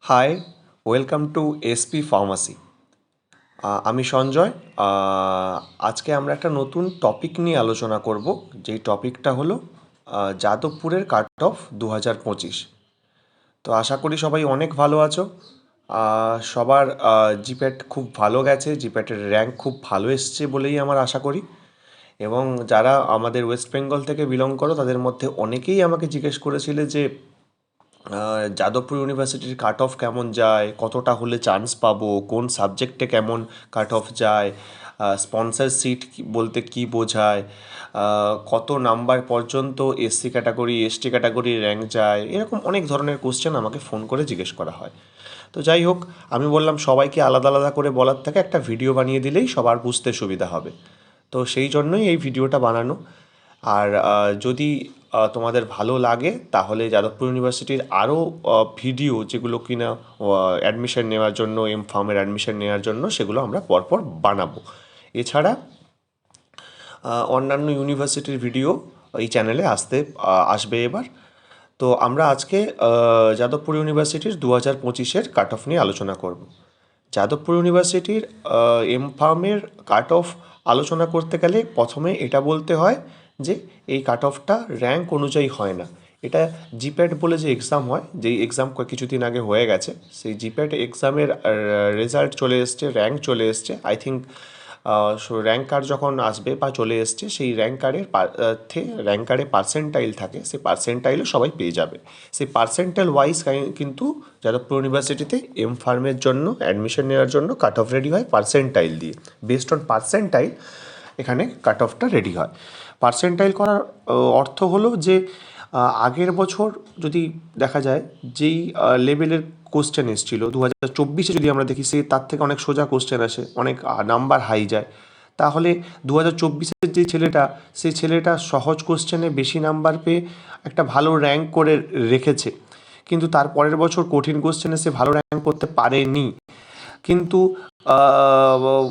High, welcome to SP pharmacy. আমি সঞ্জয়। আজকে আমরা একটা নতুন টপিক নিয়ে আলোচনা করব, যেই টপিকটা হলো যাদবপুরের কাট অফ 2025। তো আশা করি সবাই অনেক ভালো আছো। সবার জিপ্যাট খুব ভালো গেছে, জিপ্যাটের র্যাঙ্ক খুব ভালো এসছে বলেই আমার আশা করি। এবং যারা আমাদের ওয়েস্ট বেঙ্গল থেকে বিলং করো তাদের মধ্যে অনেকেই আমাকে জিজ্ঞেস করেছিলে যে যাদবপুর ইউনিভার্সিটির কাট অফ কেমন যায়, কতটা হলে চান্স পাবো, কোন সাবজেক্টে কেমন কাট অফ যায়, স্পন্সর সিট বলতে কী বোঝায়, কত নাম্বার পর্যন্ত SC category ST category rank যায়, এরকম অনেক ধরনের কোশ্চেন আমাকে ফোন করে জিজ্ঞেস করা হয়। তো যাই হোক, আমি বললাম সবাইকে আলাদা আলাদা করে বলার থেকে একটা ভিডিও বানিয়ে দিলেই সবার বুঝতে সুবিধা হবে। তো সেই জন্যই এই ভিডিওটা বানানো। আর যদি তোমাদের ভালো লাগে তাহলে যাদবপুর ইউনিভার্সিটির আরও ভিডিও যেগুলো কিনা অ্যাডমিশন নেওয়ার জন্য, ফার্মের অ্যাডমিশন নেওয়ার জন্য, সেগুলো আমরা পরপর বানাবো। এছাড়া অন্যান্য ইউনিভার্সিটির ভিডিও এই চ্যানেলে আসবে এবার। তো আমরা আজকে যাদবপুর ইউনিভার্সিটির 2025-এর কাট অফ নিয়ে আলোচনা করব। যাদবপুর ইউনিভার্সিটির ফার্মের কাট অফ আলোচনা করতে গেলে প্রথমে এটা বলতে হয় যে এই কাট অফটা র্যাঙ্ক অনুযায়ী হয় না। এটা জিপ্যাট বলে যে এক্সাম হয়, যেই এক্সাম কিছুদিন আগে হয়ে গেছে, সেই জিপ্যাট এক্সামের রেজাল্ট চলে এসছে, র্যাঙ্ক চলে এসছে। আই থিঙ্ক র্যাঙ্ক কার্ড যখন আসবে বা চলে এসছে, সেই র্যাঙ্ক কার্ডে পার্সেন্টাইল থাকে, সেই পার্সেন্টাইলও সবাই পেয়ে যাবে। সেই পার্সেন্টাইল ওয়াইজ কিন্তু যাদবপুর ইউনিভার্সিটিতে ফার্মের জন্য অ্যাডমিশন নেওয়ার জন্য কাট অফ রেডি হয় পার্সেন্টাইল দিয়ে। বেসড অন পার্সেন্টাইল এখানে কাট অফটা রেডি হয়। পার্সেন্টাইল করার অর্থ হলো যে আগের বছর যদি দেখা যায় যেই লেভেলের কোশ্চেন এসেছিলো 2024-এ, যদি আমরা দেখি তার থেকে অনেক সোজা কোশ্চেন আসে, অনেক নাম্বার হাই যায়, তাহলে 2024-এর যে ছেলেটা, সেই ছেলেটা সহজ কোশ্চেনে বেশি নাম্বার পেয়ে একটা ভালো র্যাঙ্ক করে রেখেছে, কিন্তু তার পরের বছর কঠিন কোশ্চেনে সে ভালো র্যাঙ্ক করতে পারেনি, কিন্তু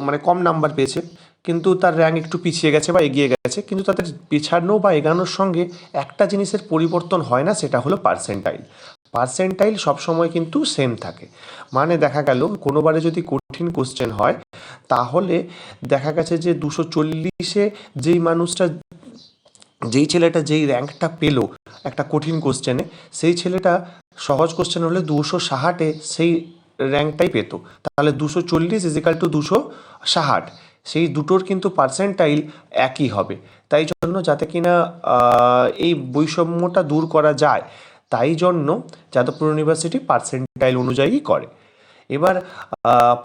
মানে কম নাম্বার পেয়েছে, কিন্তু তার র্যাঙ্ক একটু পিছিয়ে গেছে বা এগিয়ে গেছে। কিন্তু তাদের পেছানো বা এগানোর সঙ্গে একটা জিনিসের পরিবর্তন হয় না, সেটা হলো পার্সেন্টাইল। পার্সেন্টাইল সবসময় কিন্তু সেম থাকে। মানে দেখা গেল কোনোবারে যদি কঠিন কোশ্চেন হয়, তাহলে দেখা গেছে যে 240-এ যেই ছেলেটা যেই র্যাঙ্কটা পেলো একটা কঠিন কোশ্চেনে, সেই ছেলেটা সহজ কোশ্চেন হলে 260-এ সেই র্যাঙ্কটাই পেতো। তাহলে 240 = 260, সেই দুটোর কিন্তু পার্সেন্টাইল একই হবে। তাই জন্য যাতে কিনা এই বৈষম্যটা দূর করা যায়, তাই জন্য যাদবপুর ইউনিভার্সিটি পার্সেন্টাইল অনুযায়ী করে। এবার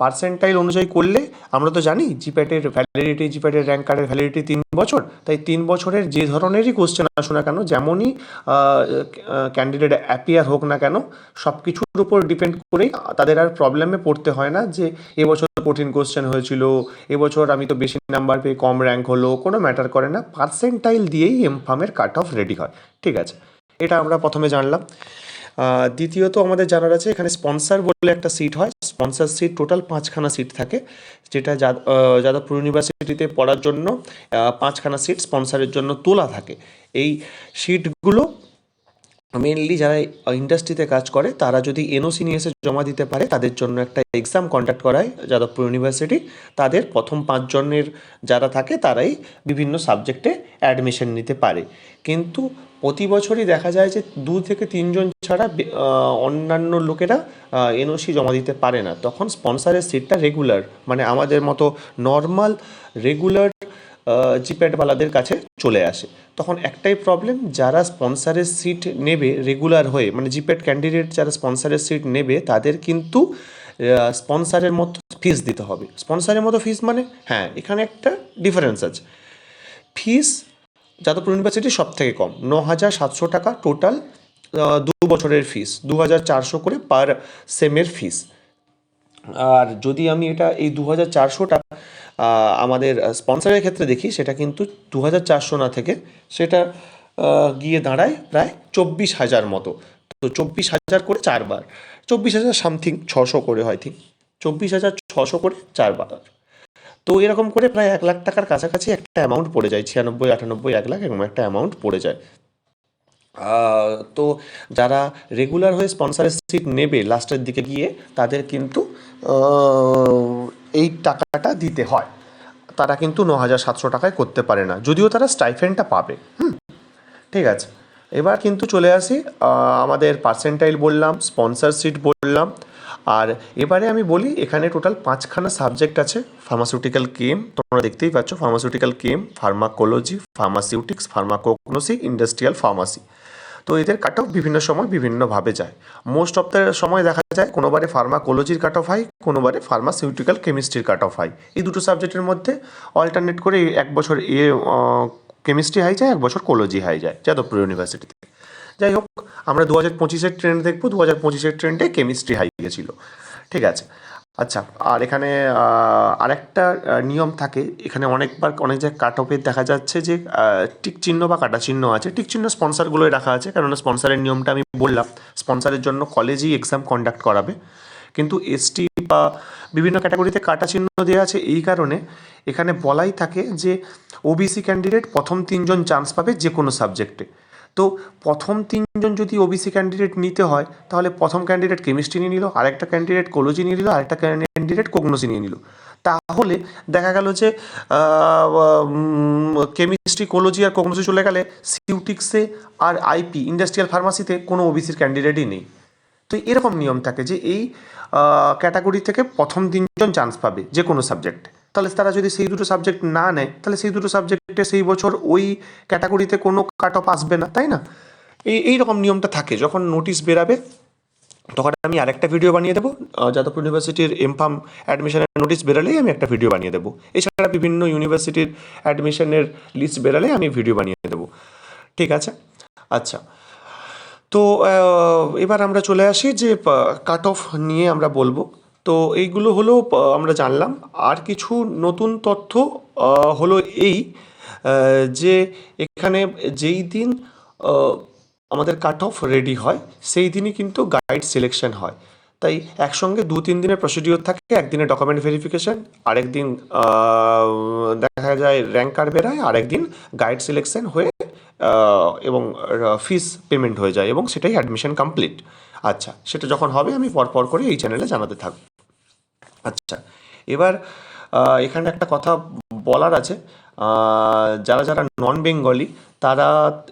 পার্সেন্টাইল অনুযায়ী করলে আমরা তো জানি জিপ্যাটের র্যাঙ্ক কার্ডের ভ্যালিডিটি 3 বছর। তাই 3 বছরের যে ধরনেরই কোশ্চেন আসুক না কেন, যেমনই ক্যান্ডিডেট অ্যাপিয়ার হোক না কেন, সব কিছুর উপর ডিপেন্ড করেই তাদের আর প্রবলেমে পড়তে হয় না যে এবছর কঠিন কোশ্চেন হয়েছিল, এবছর আমি তো বেশি নাম্বার পেয়ে কম র্যাঙ্ক হলো, কোনো ম্যাটার করে না। পার্সেন্টাইল দিয়েই ফার্মের কাট অফ রেডি হয়। ঠিক আছে, এটা আমরা প্রথমে জানলাম। দ্বিতীয়ত আমাদের জানার আছে, এখানে স্পন্সর বলে একটা সিট হয়। স্পন্সর সিট টোটাল 5খানা সিট থাকে, যেটা যাদবপুর ইউনিভার্সিটিতে পড়ার জন্য 5খানা সিট স্পন্সরের জন্য তোলা থাকে। এই সিটগুলো মেনলি যারা ইন্ডাস্ট্রিতে কাজ করে তারা যদি এনওসি নিয়ে এসে জমা দিতে পারে, তাদের জন্য একটা এক্সাম কন্ডাক্ট করায় যাদবপুর ইউনিভার্সিটি। তাদের প্রথম 5জনের যারা থাকে তারাই বিভিন্ন সাবজেক্টে অ্যাডমিশন নিতে পারে। কিন্তু প্রতি বছরই দেখা যায় যে 2 থেকে 3জন ছাড়া অন্যান্য লোকেরা এনওসি জমা দিতে পারে না। তখন স্পন্সরের সিটটা রেগুলার, মানে আমাদের মতো নর্মাল রেগুলার জিপ্যাটওয়ালাদের কাছে চলে আসে। তখন একটাই প্রবলেম, যারা স্পন্সরের সিট নেবে রেগুলার হয়ে, মানে জিপ্যাট ক্যান্ডিডেট যারা স্পন্সরের সিট নেবে, তাদের কিন্তু স্পন্সরের মতো ফিস দিতে হবে। স্পন্সরের মতো ফিস মানে, হ্যাঁ, এখানে একটা ডিফারেন্স আছে। ফিস যাদবপুর ইউনিভার্সিটির সব থেকে কম, 9,700 টাকা টোটাল 2 বছরের ফিস, 2,400 করে পার সেমের ফিস। আর যদি আমি এই 2,400টা আমাদের স্পন্সরের ক্ষেত্রে দেখি, সেটা কিন্তু 2,400 না থেকে সেটা গিয়ে দাঁড়ায় প্রায় 24,000 মতো। তো 24,000 করে 4বার, 24,000 সামথিং 600 করে হয়, ঠিক 24,600 করে 4বার। তো এরকম করে প্রায় 1,00,000 টাকার কাছাকাছি একটা অ্যামাউন্ট পড়ে যায়, 96, 98, 1,00,000 এরকম একটা অ্যামাউন্ট পড়ে যায়। তো যারা রেগুলার হয়ে স্পন্সরের সিট নেবে লাস্টের দিকে গিয়ে তাদের কিন্তু এই টাকাটা দিতে হয়। তারা কিন্তু 9,700 টাকায় করতে পারে না, যদিও তারা স্টাইফেন্ডটা পাবে। ঠিক আছে, এবার কিন্তু চলে আসি আমাদের পার্সেন্টাইল বললাম, স্পন্সর সিট বললাম, আর এবারে আমি বলি এখানে টোটাল 5খানা সাবজেক্ট আছে। ফার্মাসিউটিক্যাল কেম, তোমরা দেখতেই পাচ্ছ, pharmaceutical chem, pharmacology, pharmaceutics, pharmacognosy, industrial pharmacy. তো এদের কাট অফ বিভিন্ন সময় বিভিন্নভাবে যায়। মোস্ট অফ দ্য সময় দেখা যায় কোনোবারে ফার্মাকোলজির কাট অফ হয়, কোনোবারে ফার্মাসিউটিক্যাল কেমিস্ট্রির কাট অফ হয়। এই দুটো সাবজেক্টের মধ্যে অল্টারনেট করে এক বছর কেমিস্ট্রি হাই যায়, এক বছর কোলজি হাই যায় যাদবপুর ইউনিভার্সিটিতে। যাই হোক, আমরা 2025-এর ট্রেন্ড দেখবো। 2025-এর ট্রেন্ডে কেমিস্ট্রি হাই গেছিলো। ঠিক আছে, আচ্ছা, আর এখানে আরেকটা নিয়ম থাকে। এখানে অনেকবার অনেক জায়গায় কাট অফে দেখা যাচ্ছে যে টিক চিহ্ন বা কাটা চিহ্ন আছে। টিক চিহ্ন স্পন্সারগুলোই রাখা আছে, কেননা স্পন্সারের নিয়মটা আমি বললাম, স্পন্সারের জন্য কলেজই এক্সাম কন্ডাক্ট করাবে। কিন্তু এসটি বা বিভিন্ন ক্যাটাগরিতে কাটা চিহ্ন দেওয়া আছে এই কারণে, এখানে বলাই থাকে যে ওবিসি ক্যান্ডিডেট প্রথম 3জন চান্স পাবে যে কোনো সাবজেক্টে। তো প্রথম 3জন যদি ওবিসি ক্যান্ডিডেট নিতে হয়, তাহলে প্রথম ক্যান্ডিডেট কেমিস্ট্রি নিয়ে নিল, আরেকটা ক্যান্ডিডেট কোলজি নিয়ে নিল, আরেকটা ক্যান্ডিডেট কোগনোসি নিয়ে নিল। তাহলে দেখা গেল যে কেমিস্ট্রি, কোলজি আর কোগনোসি চলে গেলে সিউটিক্সে আর আইপি, ইন্ডাস্ট্রিয়াল ফার্মাসিতে কোনো ওবিসির ক্যান্ডিডেটই নেই। তো এরকম নিয়ম থাকে যে এই ক্যাটাগরি থেকে প্রথম 3জন চান্স পাবে যে কোনো সাবজেক্টে। তাহলে তারা যদি সেই দুটো সাবজেক্ট না নেয়, তাহলে সেই দুটো সাবজেক্টে সেই বছর ওই ক্যাটাগরিতে কোনো কাট অফ আসবে না, তাই না? এইরকম নিয়মটা থাকে। যখন নোটিশ বেরাবে তখন আমি আরেকটা ভিডিও বানিয়ে দেবো। যাদবপুর ইউনিভার্সিটির এমফার্ম অ্যাডমিশনের নোটিশ বেরালেই আমি একটা ভিডিও বানিয়ে দেবো। এছাড়া বিভিন্ন ইউনিভার্সিটির অ্যাডমিশনের লিস্ট বেরালেই আমি ভিডিও বানিয়ে দেবো। ঠিক আছে, আচ্ছা। তো এবার আমরা চলে আসি যে কাট অফ নিয়ে আমরা বলবো। তো এইগুলো হলো আমরা জানলাম। আর কিছু নতুন তথ্য হলো এই, যে এখানে যেই দিন আমাদের কাট অফ রেডি হয় সেই দিনই কিন্তু গাইড সিলেকশন হয়। তাই একসঙ্গে 2-3 দিনের প্রসিডিওর থাকে। একদিনে ডকুমেন্ট ভেরিফিকেশন, আরেকদিন দেখা যায় র্যাঙ্কার বেরোয়, আরেকদিন গাইড সিলেকশন হয়ে এবং ফিস পেমেন্ট হয়ে যায় এবং সেটাই অ্যাডমিশন কমপ্লিট। আচ্ছা, সেটা যখন হবে আমি পরপর করে এই চ্যানেলে জানাতে থাকব। আচ্ছা, এবার এখানে একটা কথা বলার আছে। যারা যারা নন বেঙ্গলি তারা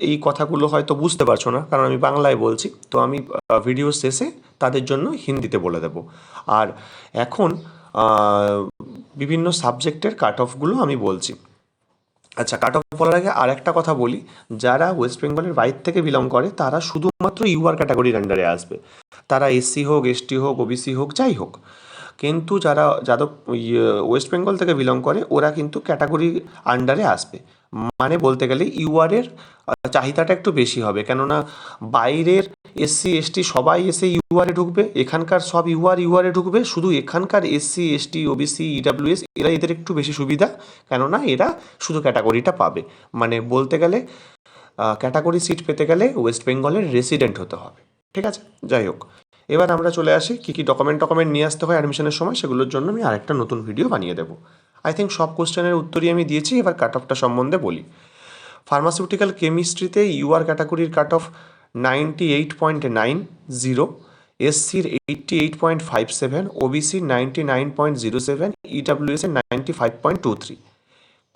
এই কথাগুলো হয়তো বুঝতে পারছো না, কারণ আমি বাংলায় বলছি। তো আমি ভিডিও শেষে তাদের জন্য হিন্দিতে বলে দেব। আর এখন বিভিন্ন সাবজেক্টের কাট অফগুলো আমি বলছি। আচ্ছা, কাট অফ বলার আগে আর একটা কথা বলি, যারা ওয়েস্ট বেঙ্গলের বাইরে থেকে বিলং করে তারা শুধুমাত্র ইউআর ক্যাটাগরির আন্ডারে আসবে। তারা এসসি হোক, এসটি হোক, ওবিসি হোক, যাই হোক। কিন্তু যারা ওয়েস্ট বেঙ্গল থেকে বিলং করে ওরা কিন্তু ক্যাটাগরি আন্ডারে আসবে। মানে বলতে গেলে ইউআরের চাহিদাটা একটু বেশি হবে, কেননা বাইরের এসসি এসটি সবাই এসে ইউআরে ঢুকবে, এখানকার সব ইউআরে ঢুকবে। শুধু এখানকার এসসি এসটি ওবিসি ইডাব্লিউএস এদের একটু বেশি সুবিধা, কেননা এরা শুধু ক্যাটাগরিটা পাবে। মানে বলতে গেলে ক্যাটাগরি সিট পেতে গেলে ওয়েস্ট বেঙ্গলের রেসিডেন্ট হতে হবে। ঠিক আছে, যাই হোক, এবার আমরা চলে আসি কী কী ডকুমেন্ট নিয়ে আসতে হয় অ্যাডমিশনের সময়। সেগুলোর জন্য আমি আরেকটা নতুন ভিডিও বানিয়ে দেবো। আই থিঙ্ক সব কোশ্চেনের উত্তরই আমি দিয়েছি। এবার কাট অফটা সম্বন্ধে বলি। ফার্মাসিউটিক্যাল কেমিস্ট্রিতে ইউআর ক্যাটাগরির কাট অফ 98.90, এসসির 88.57, ওবিসির 99.07, ইডাব্লিউএসের 95.23।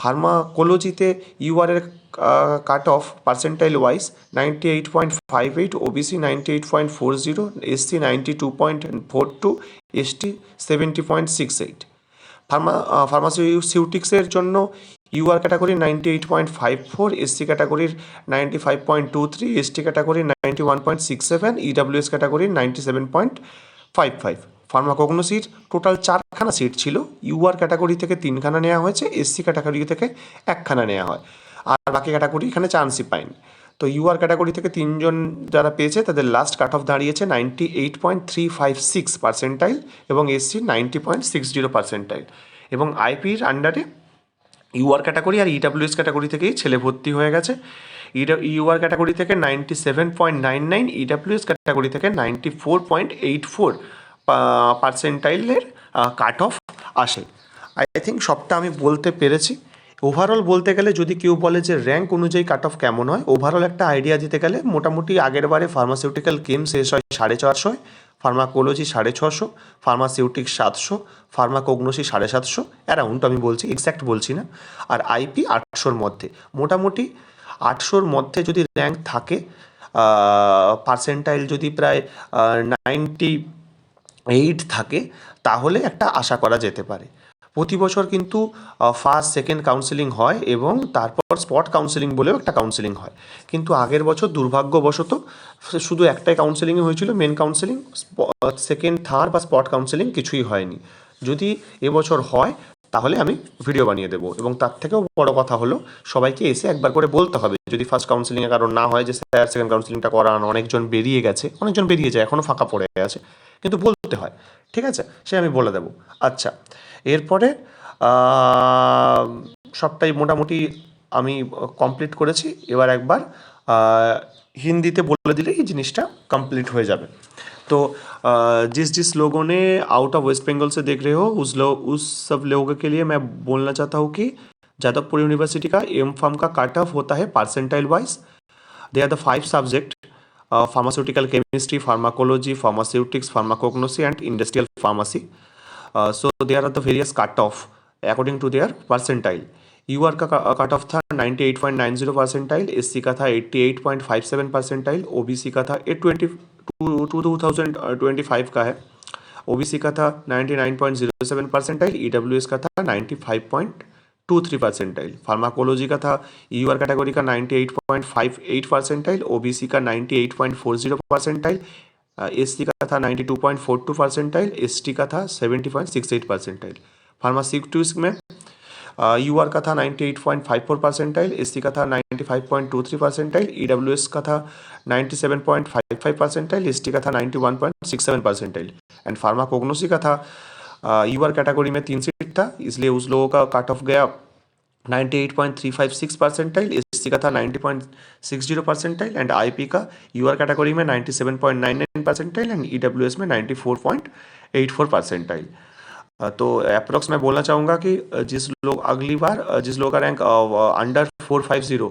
ফার্মাকোলজিতে ইউআরের cut off percentile wise 98.58, OBC 98.40, SC 92.42, ST 70.68। ফার্মাসিউটিক্সের জন্য ইউআর ক্যাটাগরি 98.54, এসসি ক্যাটাগরির 95.23, এসটি ক্যাটাগরি 91.67, ইডাব্লিউএস ক্যাটাগরি 97.55। ফার্মাকোগনোসির টোটাল 4খানা সিট ছিল। ইউআর ক্যাটাগরি থেকে 3খানা নেওয়া হয়েছে, এসসি ক্যাটাগরি থেকে 1খানা নেওয়া হয়, আর বাকি ক্যাটাগরি এখানে চান্সই পায়নি। তো ইউআর ক্যাটাগরি থেকে 3জন যারা পেয়েছে তাদের লাস্ট কাট অফ দাঁড়িয়েছে 98.356 পার্সেন্টাইল এবং এসসির 90.60 পার্সেন্টাইল। এবং আইপির আন্ডারে ইউআর ক্যাটাগরি আর ইডাব্লিউএস ক্যাটাগরি থেকেই ছেলে ভর্তি হয়ে গেছে। ইউআর ক্যাটাগরি থেকে 97.99, ইডাব্লিউএস ক্যাটাগরি থেকে 94.84 পার্সেন্টাইলের কাট অফ আসে। আই থিঙ্ক সবটা আমি বলতে পেরেছি। ওভারঅল বলতে গেলে যদি কেউ বলে যে র্যাঙ্ক অনুযায়ী কাট অফ কেমন হয়, ওভারঅল একটা আইডিয়া দিতে গেলে মোটামুটি আগের বারে ফার্মাসিউটিক্যাল কেম শেষ হয় 450, ফার্মাকোলজি 650, ফার্মাসিউটিক্স 700, ফার্মাকোগনোসি 750 অ্যারাউন্ড, আমি বলছি এক্স্যাক্ট বলছি না, আর আইপি 800-র মধ্যে। মোটামুটি 800-র মধ্যে যদি র্যাঙ্ক থাকে, পার্সেন্টাইল যদি প্রায় 98 থাকে, তাহলে একটা আশা করা যেতে পারে। প্রতি বছর কিন্তু ফার্স্ট সেকেন্ড কাউন্সেলিং হয় এবং তারপর স্পট কাউন্সেলিং বলেও একটা কাউন্সেলিং হয়। কিন্তু আগের বছর দুর্ভাগ্যবশত শুধু একটাই কাউন্সেলিংই হয়েছিল, মেন কাউন্সেলিং। সেকেন্ড থার্ড বা স্পট কাউন্সেলিং কিছুই হয়নি। যদি এবছর হয় তাহলে আমি ভিডিও বানিয়ে দেবো, এবং তার থেকেও বড় কথা হলো সবাইকে এসে একবার করে বলতে হবে, যদি ফার্স্ট কাউন্সেলিংয়ের কারণ না হয় যে স্যার সেকেন্ড কাউন্সেলিংটা করান, অনেকজন বেরিয়ে গেছে, অনেকজন বেরিয়ে যায়, এখনও ফাঁকা পড়ে আছে, কিন্তু বলতে হয়, ঠিক আছে, সে আমি বলে দেবো। আচ্ছা, এরপরে সবটাই মোটামুটি আমি কমপ্লিট করেছি। এবার একবার হিন্দিতে বলে দিলে এই জিনিসটা কমপ্লিট হয়ে যাবে। तो जिस लोगों ने आउट ऑफ वेस्ट बंगाल से देख रहे हो, उस सब लोगों के लिए मैं बोलना चाहता हूँ कि जादवपुर यूनिवर्सिटी का एम फार्म का कट ऑफ होता है percentile wise. They are the 5 subject: pharmaceutical chemistry, pharmacology, pharmaceutics, pharmacognosy and industrial pharmacy. So there are the various cut off according to their percentile. UR का cut of था 98.90 percentile, SC का था 88.57 percentile, OBC का था 2025 का है, OBC का था 99.07 परसेंटाइल, ईडब्ल्यूएस का था 95.23 परसेंटाइल, फार्माकोलॉजी का था यूआर कैटेगरी का 98.58 परसेंटाइल, ओबीसी का 98.40 परसेंटाइल, एससी का था 92.42 परसेंटाइल, एसटी का था 70.68 परसेंटाइल। फार्मास्यूटिक्स में यूआर का था 98.54 परसेंटाइल, एससी का था 95.23 परसेंटाइल, ईडब्ल्यूएस का था 97.55 परसेंटाइल, एसटी का था 91.67 परसेंटाइल, एंड फार्माकोग्नोसी का था यूआर कैटेगरी में 3 सीट था, इसलिए उस लोगों का कट ऑफ गया 98.356 परसेंटाइल, एससी का था 90.60 परसेंटाइल, एंड आईपी का यूआर कैटेगरी में 97.99 परसेंटाइल, एंड ईडब्ल्यूएस में 94.84 परसेंटाइल। तो अप्रोक्स मैं बोलना चाहूँगा कि जिस लोगों का रैंक अंडर 450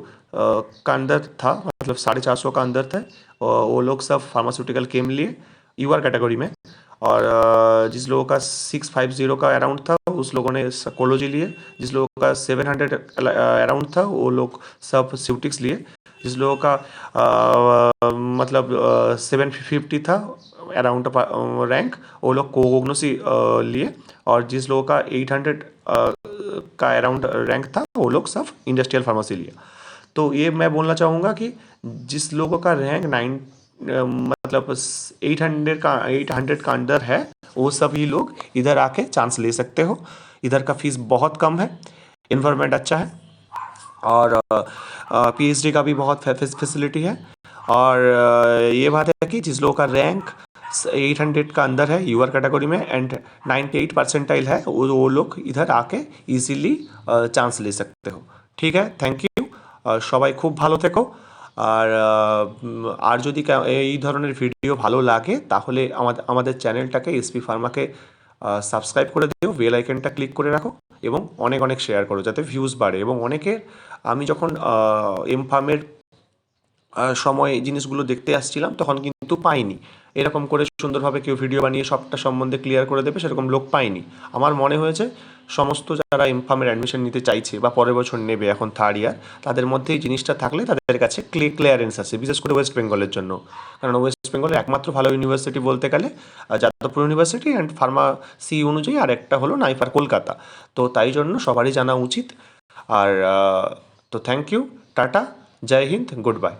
का अंदर था, मतलब 450 का अंदर था, वो लोग सब फार्मास्यूटिकल केम लिए यूआर कैटेगरी में, और जिस लोगों का 650 का अराउंड था उस लोगों ने कोलोजी लिए, जिस लोगों का 700 अराउंड था वो लोग सब स्यूटिक्स लिए, जिस लोगों का मतलब 750 था अराउंड रैंक वो लोग कोग्नोसी लिए, और जिस लोगों का 800 का अराउंड रैंक था वो लोग सब इंडस्ट्रियल फार्मेसी लिया। तो ये मैं बोलना चाहूँगा कि जिस लोगों का रैंक मतलब 800 का अंदर है, वो सभी लोग इधर आके चांस ले सकते हो। इधर का फीस बहुत कम है, इन्वायरमेंट अच्छा है, और पीएचडी का भी बहुत फैसिलिटी है। और ये बात है कि जिस लोगों का रैंक 800 का अंदर है यूआर कैटेगरी में एंड 98 परसेंटाइल है, वो लोग इधर आके इजीली चांस ले सकते हो। ठीक है, थैंक यू। সবাই খুব ভালো থেকো। আর যদি এই ধরনের ভিডিও ভালো লাগে তাহলে আমাদের চ্যানেলটাকে এসপি ফার্মাকে সাবস্ক্রাইব করে দিও, বেল আইকনটা ক্লিক করে রাখো, এবং অনেক অনেক শেয়ার করো যাতে ভিউজ বাড়ে। এবং অনেকের আমি যখন এম ফার্মের সময় এই জিনিসগুলো দেখতে আসছিলাম তখন কিন্তু পাইনি, এরকম করে সুন্দরভাবে কেউ ভিডিও বানিয়ে সবটা সম্বন্ধে ক্লিয়ার করে দেবে সেরকম লোক পাইনি। আমার মনে হয়েছে সমস্ত যারা এমফার্মের অ্যাডমিশন নিতে চাইছে বা পরের বছর নেবে এখন থার্ড ইয়ার, তাদের মধ্যে এই জিনিসটা থাকলে তাদের কাছে ক্লিয়ারেন্স আছে, বিশেষ করে ওয়েস্ট বেঙ্গলের জন্য। কারণ ওয়েস্ট বেঙ্গলের একমাত্র ভালো ইউনিভার্সিটি বলতে গেলে যাদবপুর ইউনিভার্সিটি অ্যান্ড ফার্মাসি অনুযায়ী আর একটা হলো নাইফার কলকাতা। তো তাই জন্য সবারই জানা উচিত। আর তো thank you, tata, Jai Hind, good bye.